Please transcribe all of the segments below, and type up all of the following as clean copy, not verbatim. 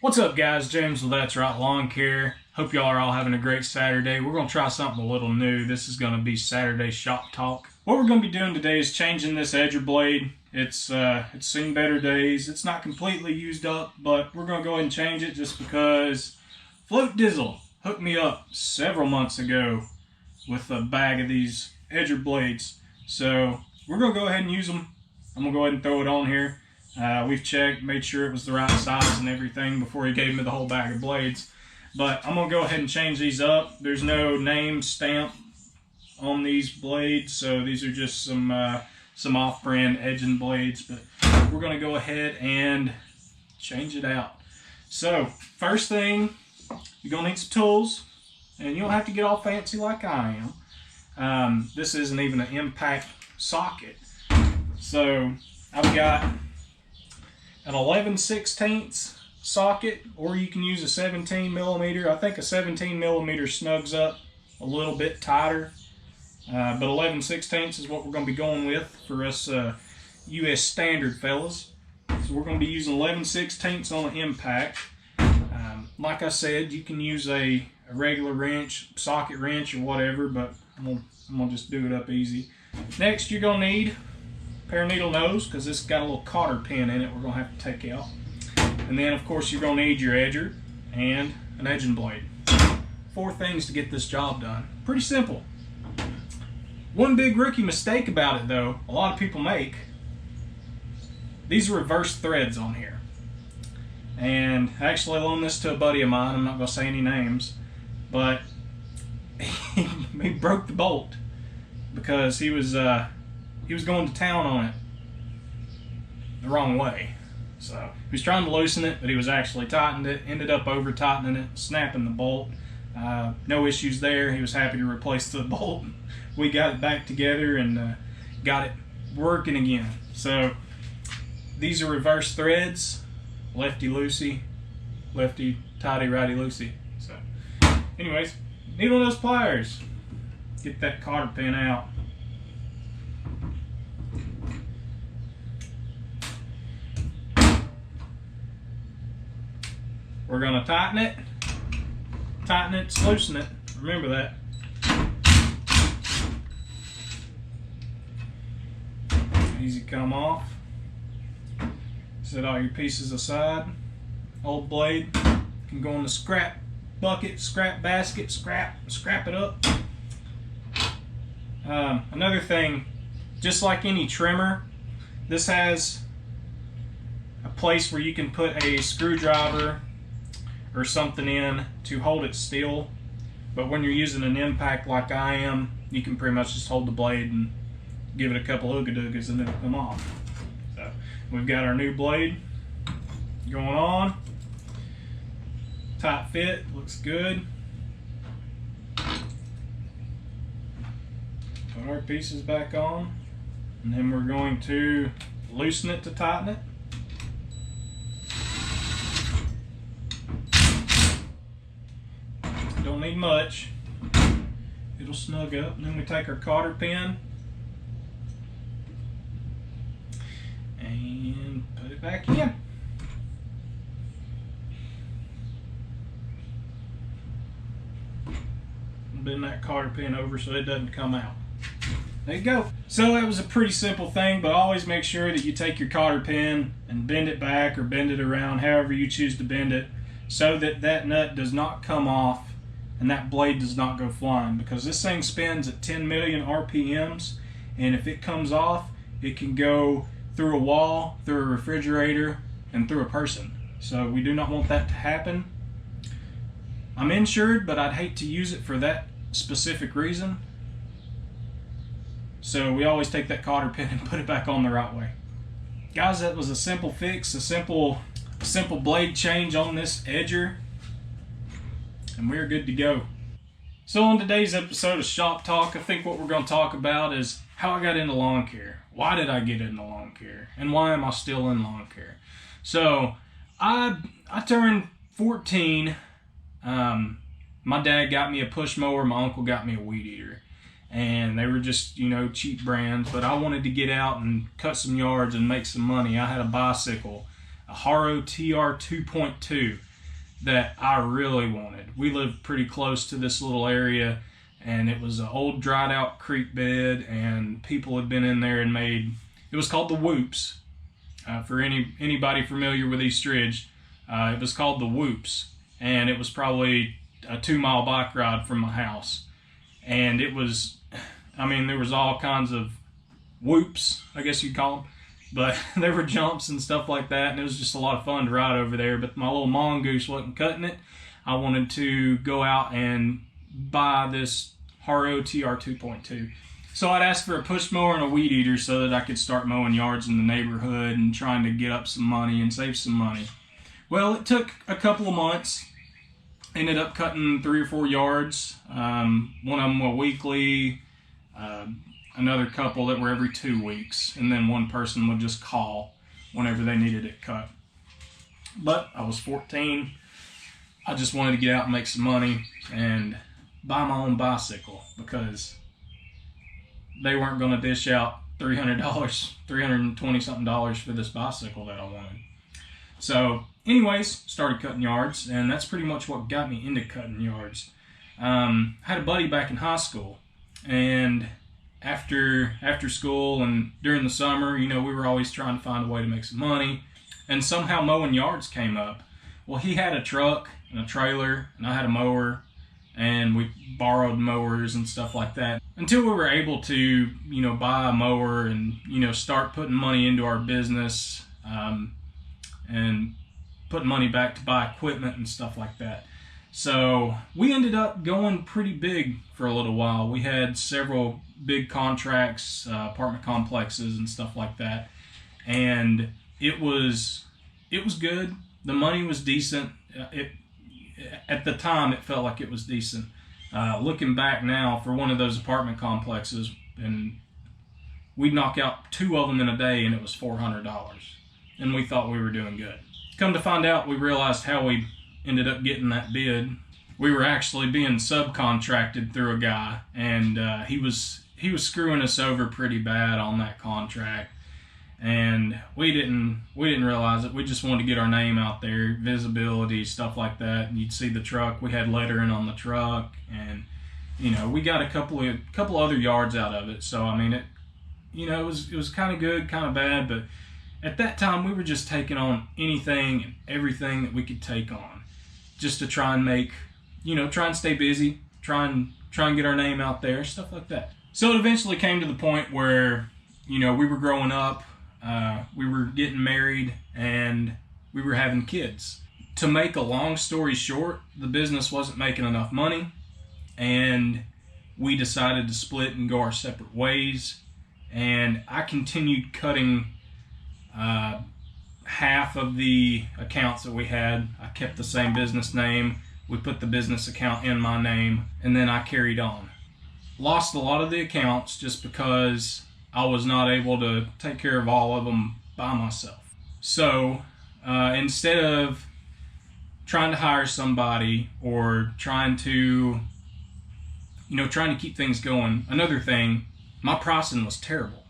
What's up, guys? James with That's Right Lawn Care. Hope y'all are all having a great Saturday. We're going to try something a little new. This is going to be Saturday Shop Talk. What we're going to be doing today is changing this edger blade. It's seen better days. It's not completely used up, but we're going to go ahead and change it just because Float Dizzle hooked me up several months ago with a bag of these edger blades. So we're going to go ahead and use them. I'm going to go ahead and throw it on here. We've checked, made sure it was the right size and everything before he gave me the whole bag of blades. But I'm going to go ahead and change these up. There's no name stamp on these blades, so these are just some off-brand edging blades. But we're going to go ahead and change it out. So first thing, you're going to need some tools, and you don't have to get all fancy like I am. This isn't even an impact socket. So I've got an 11/16 socket, or you can use a 17 millimeter. I think a 17 millimeter snugs up a little bit tighter, but 11/16 is what we're going to be going with for us US standard fellas. So we're going to be using 11/16 on the impact. Like I said, you can use a regular wrench, socket wrench, or whatever, but I'm gonna just do it up easy. Next, you're going to need pair of needle nose, because this has got a little cotter pin in it we're going to have to take out. And then of course you're going to need your edger and an edging blade. 4 things to get this job done. Pretty simple. One big rookie mistake about it though, a lot of people make, these are reverse threads on here. And I actually loaned this to a buddy of mine, I'm not going to say any names, but he broke the bolt because he was going to town on it the wrong way. So he was trying to loosen it, but he was actually tightening it, ended up over tightening it, snapping the bolt. No issues there. He was happy to replace the bolt. We got it back together and got it working again. So these are reverse threads, lefty loosey, lefty tighty, righty loosey. So anyways, needle nose pliers. Get that cotter pin out. We're going to tighten it, loosen it. Remember that. Easy come off. Set all your pieces aside. Old blade can go in the scrap bucket, scrap basket, scrap it up. Another thing, just like any trimmer, this has a place where you can put a screwdriver or something in to hold it still, but when you're using an impact like I am, you can pretty much just hold the blade and give it a couple ooga-doogas and it'll come off. So we've got our new blade going on. Tight fit, looks good. Put our pieces back on, and then we're going to loosen it to tighten it. Don't need much. It'll snug up. And then we take our cotter pin and put it back in. Bend that cotter pin over so it doesn't come out. There you go. So that was a pretty simple thing, but always make sure that you take your cotter pin and bend it back or bend it around, however you choose to bend it, so that that nut does not come off and that blade does not go flying, because this thing spins at 10 million RPMs, and if it comes off, it can go through a wall, through a refrigerator, and through a person. So we do not want that to happen. I'm insured, but I'd hate to use it for that specific reason. So we always take that cotter pin and put it back on the right way. Guys, that was a simple fix, a simple blade change on this edger, and we're good to go. So on today's episode of Shop Talk, I think what we're going to talk about is how I got into lawn care. Why did I get into lawn care? And why am I still in lawn care? So I turned 14. My dad got me a push mower, my uncle got me a weed eater. And they were just, you know, cheap brands, but I wanted to get out and cut some yards and make some money. I had a bicycle, a Haro TR 2.2, that I really wanted. We lived pretty close to this little area, and it was an old dried out creek bed, and people had been in there and made, it was called the Whoops. For anybody familiar with East Ridge, it was called the Whoops, and it was probably a 2-mile bike ride from my house. And it was, I mean, there was all kinds of whoops, I guess you'd call them, but there were jumps and stuff like that, and it was just a lot of fun to ride over there. But my little mongoose wasn't cutting it. I wanted to go out and buy this Haro TR 2.2. So I'd ask for a push mower and a weed eater so that I could start mowing yards in the neighborhood and trying to get up some money and save some money. Well, it took a couple of months. Ended up cutting 3 or 4 yards. One of them were weekly, another couple that were every 2 weeks, and then one person would just call whenever they needed it cut. But I was 14. I just wanted to get out and make some money and buy my own bicycle, because they weren't going to dish out $300, $320 something for this bicycle that I wanted. So anyways, started cutting yards, and that's pretty much what got me into cutting yards. I had a buddy back in high school, and after school and during the summer, you know, we were always trying to find a way to make some money, and somehow mowing yards came up. Well, he had a truck and a trailer, and I had a mower, and we borrowed mowers and stuff like that until we were able to, you know, buy a mower and, you know, start putting money into our business, and put money back to buy equipment and stuff like that. So we ended up going pretty big for a little while. We had several big contracts, apartment complexes and stuff like that, and it was good. The money was decent. At the time, it felt like it was decent. Looking back now, for one of those apartment complexes, and we'd knock out 2 of them in a day, and it was $400, and we thought we were doing good. Come to find out, we realized how we ended up getting that bid. We were actually being subcontracted through a guy, and he was screwing us over pretty bad on that contract, and we didn't realize it. We just wanted to get our name out there, visibility, stuff like that. And you'd see the truck. We had lettering on the truck, and you know, we got a couple other yards out of it. So I mean, it, you know, it was kind of good, kind of bad, but at that time we were just taking on anything and everything that we could take on, just to try and make, you know, try and stay busy, try and get our name out there, stuff like that. So it eventually came to the point where, you know, we were growing up, we were getting married, and we were having kids. To make a long story short, the business wasn't making enough money, and we decided to split and go our separate ways. And I continued cutting half of the accounts that we had. I kept the same business name. We put the business account in my name, and then I carried on. Lost a lot of the accounts just because I was not able to take care of all of them by myself. So instead of trying to hire somebody or trying to keep things going, another thing, my pricing was terrible.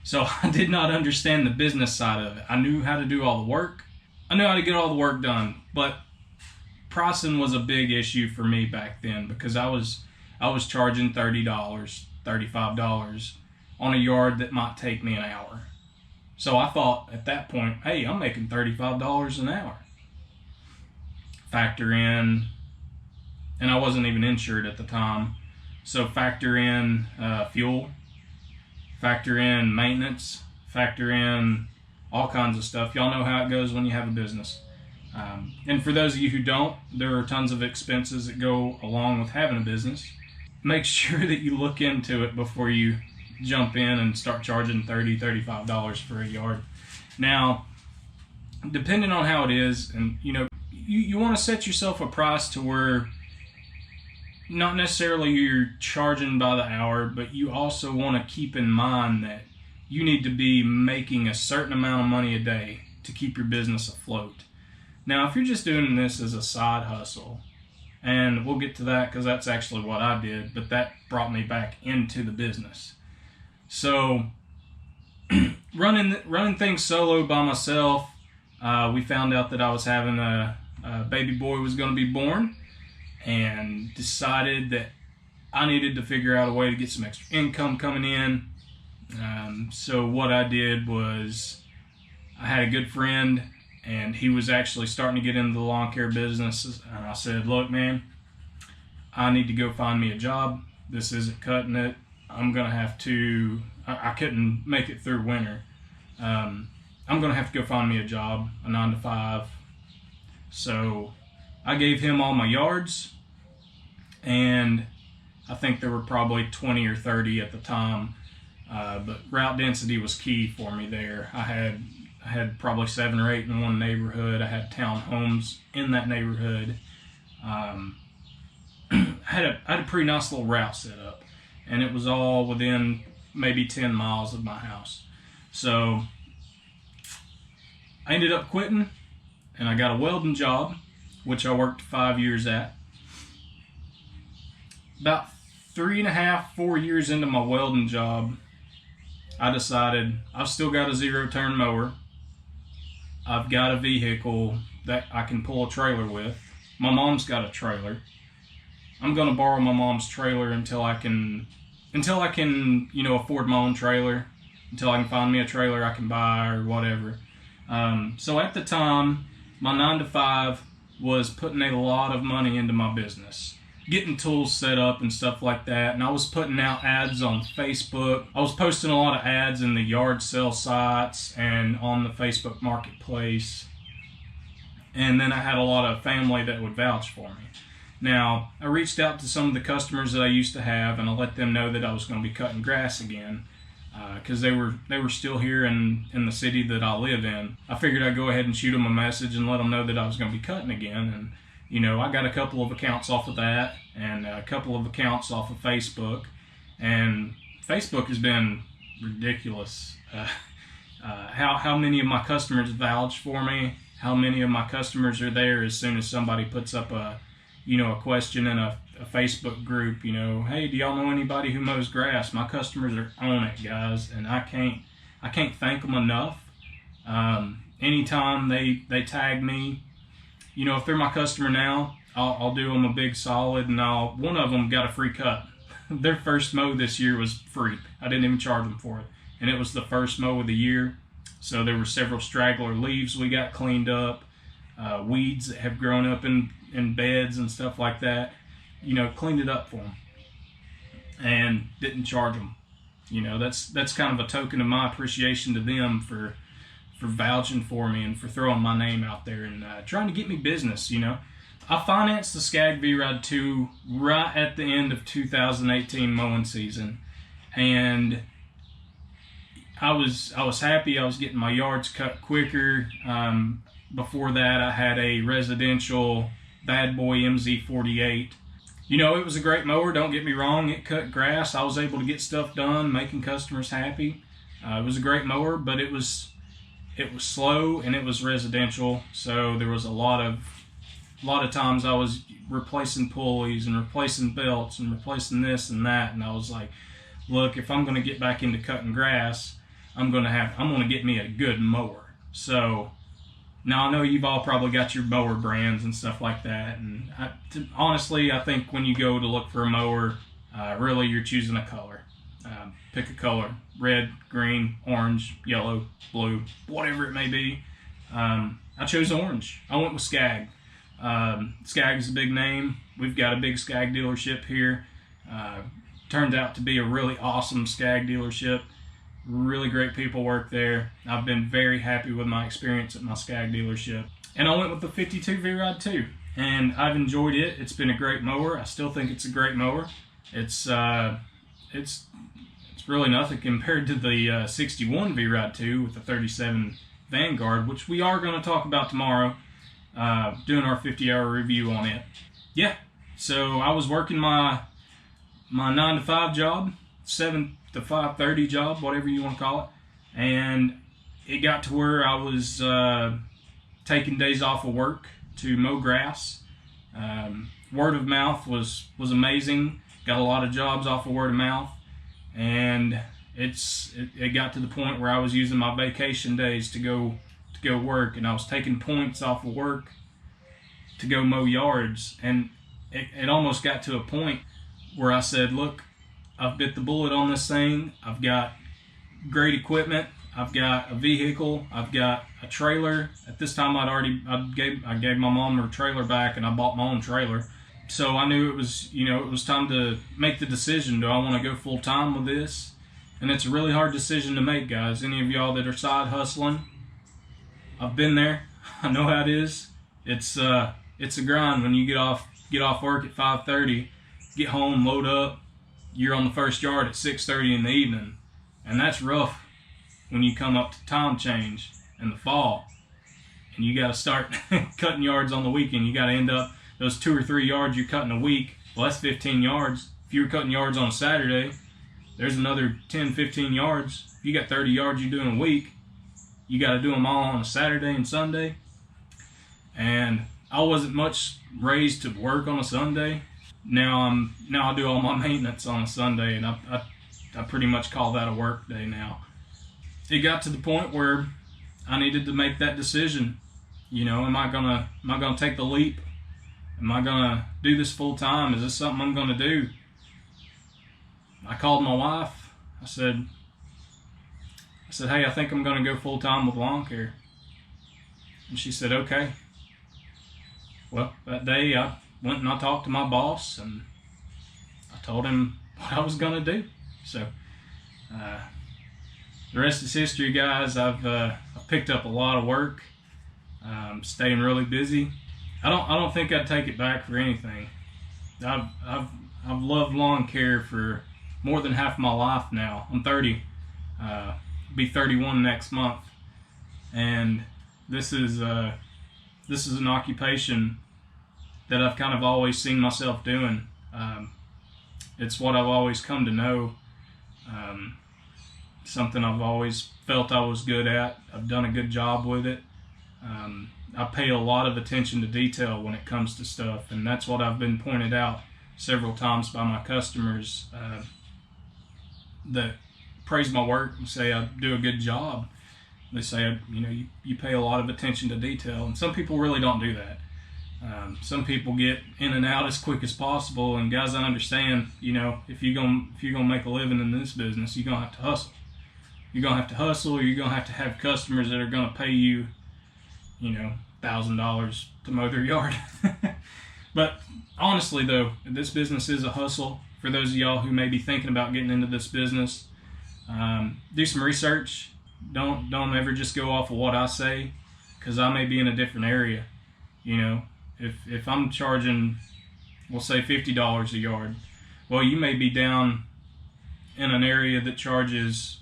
So I did not understand the business side of it. I knew how to do all the work. I knew how to get all the work done, but pricing was a big issue for me back then, because I was charging $30, $35 on a yard that might take me an hour. So I thought at that point, hey, I'm making $35 an hour. Factor in, and I wasn't even insured at the time, so factor in fuel, factor in maintenance, factor in all kinds of stuff. Y'all know how it goes when you have a business. And for those of you who don't, there are tons of expenses that go along with having a business. Make sure that you look into it before you jump in and start charging $30, $35 for a yard. Now, depending on how it is, and you want to set yourself a price to where not necessarily you're charging by the hour, but you also want to keep in mind that you need to be making a certain amount of money a day to keep your business afloat. Now, if you're just doing this as a side hustle, and we'll get to that because that's actually what I did, but that brought me back into the business. So running things solo by myself, we found out that I was having a baby boy was going to be born, and decided that I needed to figure out a way to get some extra income coming in. So what I did was, I had a good friend, and he was actually starting to get into the lawn care business, and I said, look man, I need to go find me a job. This isn't cutting it. I'm gonna have to, I couldn't make it through winter. I'm gonna have to go find me a job, a 9 to 5. So I gave him all my yards, and I think there were probably 20 or 30 at the time, but route density was key for me there. I had probably 7 or 8 in one neighborhood. I had townhomes in that neighborhood. I had a pretty nice little route set up, and it was all within maybe 10 miles of my house. So I ended up quitting, and I got a welding job, which I worked 5 years at. About 3.5, 4 years into my welding job, I decided I've still got a 0-turn mower. I've got a vehicle that I can pull a trailer with. My mom's got a trailer. I'm gonna borrow my mom's trailer until I can, afford my own trailer. Until I can find me a trailer I can buy or whatever. So at the time, my 9 to 5 was putting a lot of money into my business, getting tools set up and stuff like that. And I was putting out ads on Facebook. I was posting a lot of ads in the yard sale sites and on the Facebook marketplace. And then I had a lot of family that would vouch for me. Now, I reached out to some of the customers that I used to have, and I let them know that I was going to be cutting grass again, because they were still here in the city that I live in. I figured I'd go ahead and shoot them a message and let them know that I was going to be cutting again. And I got a couple of accounts off of that, and a couple of accounts off of Facebook. And Facebook has been ridiculous. How many of my customers vouch for me? How many of my customers are there as soon as somebody puts up a question in a Facebook group, hey, do y'all know anybody who mows grass? My customers are on it, guys, and I can't thank them enough. Anytime they tag me, if they're my customer now, I'll do them a big solid, and one of them got a free cut. Their first mow this year was free. I didn't even charge them for it, and it was the first mow of the year. So there were several straggler leaves we got cleaned up, weeds that have grown up in beds and stuff like that. Cleaned it up for them and didn't charge them. That's kind of a token of my appreciation to them for vouching for me and for throwing my name out there and trying to get me business. I financed the Skag V-Ride 2 right at the end of 2018 mowing season, and I was happy. I was getting my yards cut quicker. Before that, I had a residential Bad Boy MZ48. It was a great mower, don't get me wrong. It cut grass. I was able to get stuff done, making customers happy. It was a great mower, but it was slow, and it was residential. So there was a lot of times I was replacing pulleys and replacing belts and replacing this and that. And I was like, look, if I'm going to get back into cutting grass, I'm going to get me a good mower. So now I know you've all probably got your mower brands and stuff like that, and honestly, I think when you go to look for a mower, really you're choosing a color. Pick a color: red, green, orange, yellow, blue, whatever it may be. I chose orange. I went with Skag. Skag is a big name. We've got a big Skag dealership here. Turned out to be a really awesome Skag dealership. Really great people work there. I've been very happy with my experience at my Skag dealership. And I went with the 52 V-Ride 2, and I've enjoyed it. It's been a great mower. I still think it's a great mower. It's really nothing compared to the 61 V-Ride 2 with the 37 Vanguard, which we are going to talk about tomorrow, doing our 50-hour review on it. Yeah, so I was working my 9 to 5 job, 7 to 5:30 job, whatever you want to call it, and it got to where I was taking days off of work to mow grass. Word of mouth was amazing. Got a lot of jobs off of word of mouth, and it got to the point where I was using my vacation days to go work, and I was taking points off of work to go mow yards. And it almost got to a point where I said, look, I've bit the bullet on this thing. I've got great equipment. I've got a vehicle. I've got a trailer. At this time, I gave my mom her trailer back, and I bought my own trailer. So I knew it was time to make the decision. Do I want to go full time with this? And it's a really hard decision to make, guys. Any of y'all that are side hustling, I've been there. I know how it is. It's a grind when you get off work at 5:30, get home, load up. You're on the first yard at 6:30 in the evening, and that's rough. When you come up to time change in the fall, and you got to start cutting yards on the weekend, you got to end up those 2 or 3 yards you're cutting a week. Well, that's 15 yards. If you were cutting yards on a Saturday, there's another 10, 15 yards. If you got 30 yards you do in a week, you got to do them all on a Saturday and Sunday. And I wasn't much raised to work on a Sunday. Now I do all my maintenance on a Sunday, and I pretty much call that a work day now. It got to the point where I needed to make that decision. Am I gonna take the leap? Am I gonna do this full time? Is this something I'm gonna do? I called my wife. I said, hey, I think I'm gonna go full time with lawn care. And she said, okay. Well, that day I went and I talked to my boss, and I told him what I was gonna do. So the rest is history, guys. I've picked up a lot of work, staying really busy. I don't think I'd take it back for anything. I've loved lawn care for more than half my life now. I'm 30, be 31 next month, and this is an occupation that I've kind of always seen myself doing. It's what I've always come to know. Something I've always felt I was good at. I've done a good job with it. I pay a lot of attention to detail when it comes to stuff, and that's what I've been pointed out several times by my customers that praise my work and say I do a good job. They say, you pay a lot of attention to detail, and some people really don't do that. Some people get in and out as quick as possible, and guys, I understand, if you're gonna make a living in this business, you're gonna have to hustle. You're gonna have to hustle, or you're gonna have customers that are gonna pay you, $1,000 to mow their yard. But honestly, though, this business is a hustle. For those of y'all who may be thinking about getting into this business, do some research. Don't ever just go off of what I say, because I may be in a different area. If I'm charging, we'll say $50 a yard, well, you may be down in an area that charges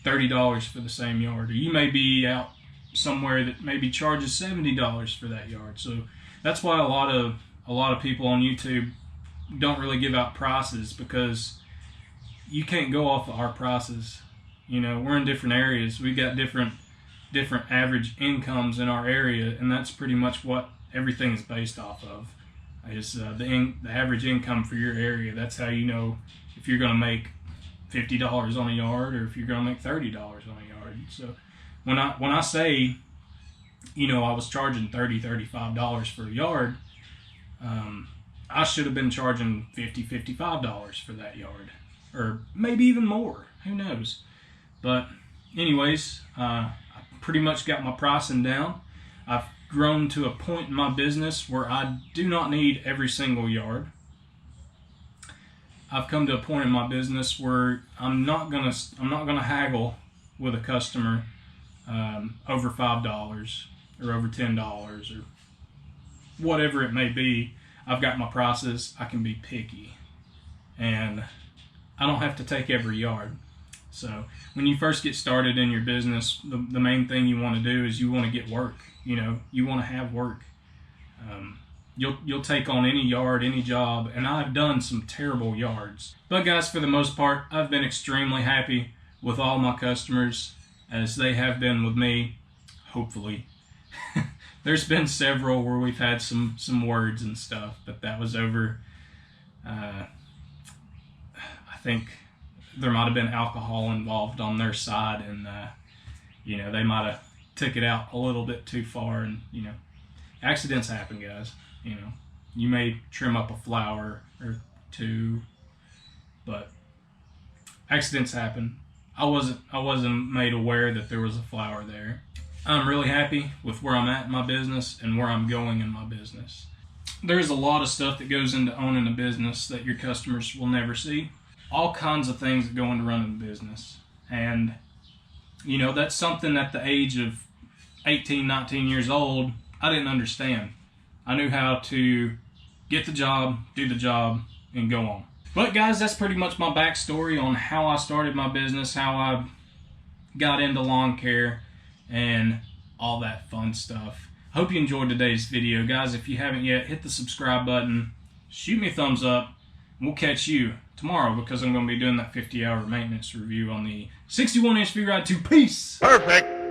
$30 for the same yard, or you may be out somewhere that maybe charges $70 for that yard. So that's why a lot of people on YouTube don't really give out prices, because you can't go off of our prices. We're in different areas. We got different average incomes in our area, and that's pretty much what everything is based off of, is the average income for your area. That's how you know if you're going to make $50 on a yard, or if you're going to make $30 on a yard. So when I say, I was charging $35 for a yard, I should have been charging $55 for that yard, or maybe even more. Who knows? But anyways, I pretty much got my pricing down. I've grown to a point in my business where I do not need every single yard. I've come to a point in my business where I'm not gonna haggle with a customer over $5 or over $10 or whatever it may be. I've got my prices. I can be picky, and I don't have to take every yard. So when you first get started in your business, the main thing you want to do is you want to get work. You want to have work. You'll take on any yard, any job, and I've done some terrible yards. But guys, for the most part, I've been extremely happy with all my customers, as they have been with me, hopefully. There's been several where we've had some words and stuff, but that was over, I think there might have been alcohol involved on their side, and they might have took it out a little bit too far, and accidents happen, guys. You know, you may trim up a flower or two, but accidents happen. I wasn't made aware that there was a flower there. I'm really happy with where I'm at in my business and where I'm going in my business. There's a lot of stuff that goes into owning a business that your customers will never see. All kinds of things that go into running a business. And, you know, that's something at the age of 18, 19 years old, I didn't understand. I knew how to get the job, do the job, and go on. But guys, that's pretty much my backstory on how I started my business, how I got into lawn care, and all that fun stuff. Hope you enjoyed today's video. Guys, if you haven't yet, hit the subscribe button, shoot me a thumbs up, and we'll catch you tomorrow because I'm going to be doing that 50-hour maintenance review on the 61-inch V-Ride 2. Peace! Perfect!